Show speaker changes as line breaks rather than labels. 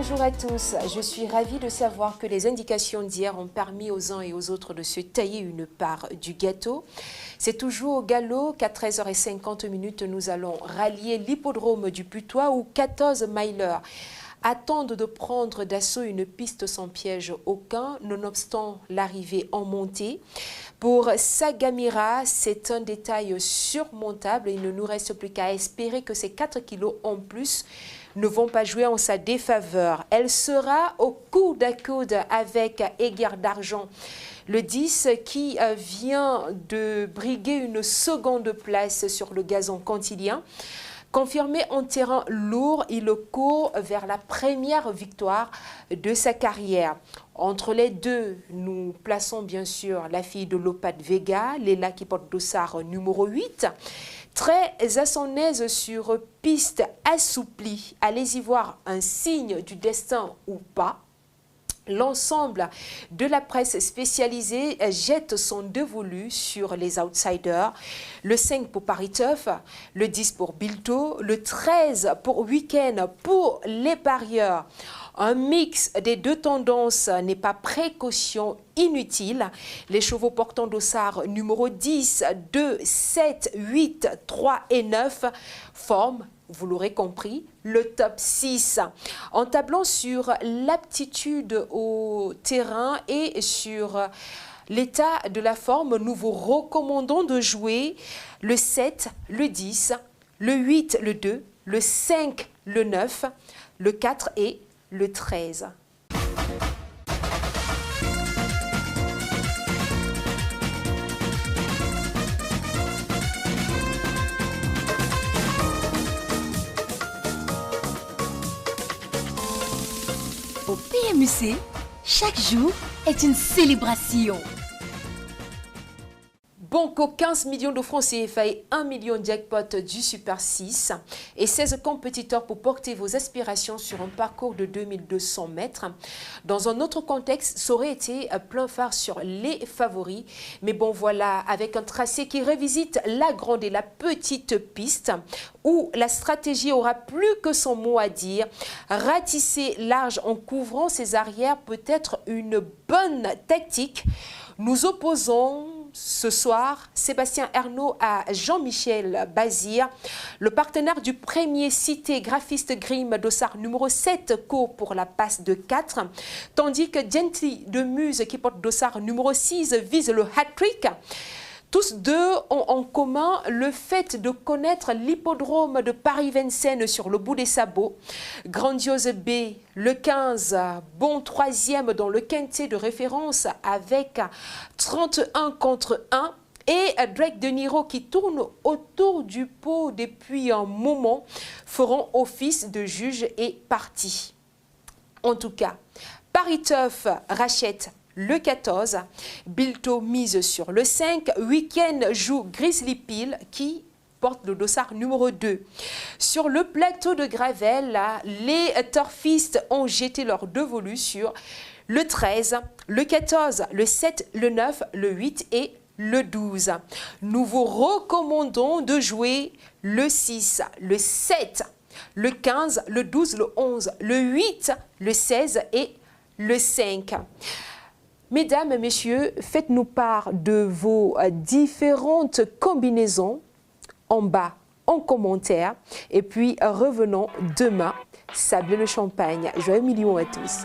Bonjour à tous, je suis ravie de savoir que les indications d'hier ont permis aux uns et aux autres de se tailler une part du gâteau. C'est toujours au galop qu'à 13h50 nous allons rallier l'hippodrome du Putois où 14 milers attendent de prendre d'assaut une piste sans piège aucun, nonobstant l'arrivée en montée. Pour Sagamira, c'est un détail surmontable. Il ne nous reste plus qu'à espérer que ces 4 kilos en plus ne vont pas jouer en sa défaveur. Elle sera au coude à coude avec Aiguerre d'Argent, le 10 qui vient de briguer une seconde place sur le gazon cantilien. Confirmé en terrain lourd, il court vers la première victoire de sa carrière. Entre les deux, nous plaçons bien sûr la fille de Lopat Vega, Léla qui porte dossard numéro 8. Très à son aise sur piste assouplie. Allez-y voir un signe du destin ou pas. L'ensemble de la presse spécialisée jette son dévolu sur les outsiders. Le 5 pour Paris-Teuf, le 10 pour Bilto, le 13 pour Week-end pour les parieurs. Un mix des deux tendances n'est pas précaution inutile. Les chevaux portant dossard numéro 10, 2, 7, 8, 3 et 9 forment, vous l'aurez compris, le top 6. En tablant sur l'aptitude au terrain et sur l'état de la forme, nous vous recommandons de jouer le 7, le 10, le 8, le 2, le 5, le 9, le 4 et le 13.
Au PMUC, chaque jour est une célébration.
Banco 15 millions de francs CFA et 1 million jackpot du Super 6 et 16 compétiteurs pour porter vos aspirations sur un parcours de 2200 mètres. Dans un autre contexte, ça aurait été plein phare sur les favoris. Mais bon voilà, avec un tracé qui revisite la grande et la petite piste où la stratégie aura plus que son mot à dire. Ratisser large en couvrant ses arrières peut être une bonne tactique. Nous opposons ce soir Sébastien Ernaud à Jean-Michel Bazir, le partenaire du premier cité graphiste Grimm dossard numéro 7 court pour la passe de 4, tandis que Gently de Muse qui porte dossard numéro 6 vise le hat-trick. Tous deux ont en commun le fait de connaître l'hippodrome de Paris-Vincennes sur le bout des sabots. Grandiose B, le 15, bon troisième dans le quintet de référence avec 31 contre 1. Et Drake de Niro qui tourne autour du pot depuis un moment feront office de juge et partie. En tout cas, Paris-Teuf rachète le 14, Bilto mise sur le 5, Week-end joue Grizzly Pill qui porte le dossard numéro 2. Sur le plateau de Gravel, les turfistes ont jeté leur dévolu sur le 13, le 14, le 7, le 9, le 8 et le 12. Nous vous recommandons de jouer le 6, le 7, le 15, le 12, le 11, le 8, le 16 et le 5. Mesdames et messieurs, faites-nous part de vos différentes combinaisons en bas, en commentaire. Et puis revenons demain, sabler le champagne. Joyeux million à tous.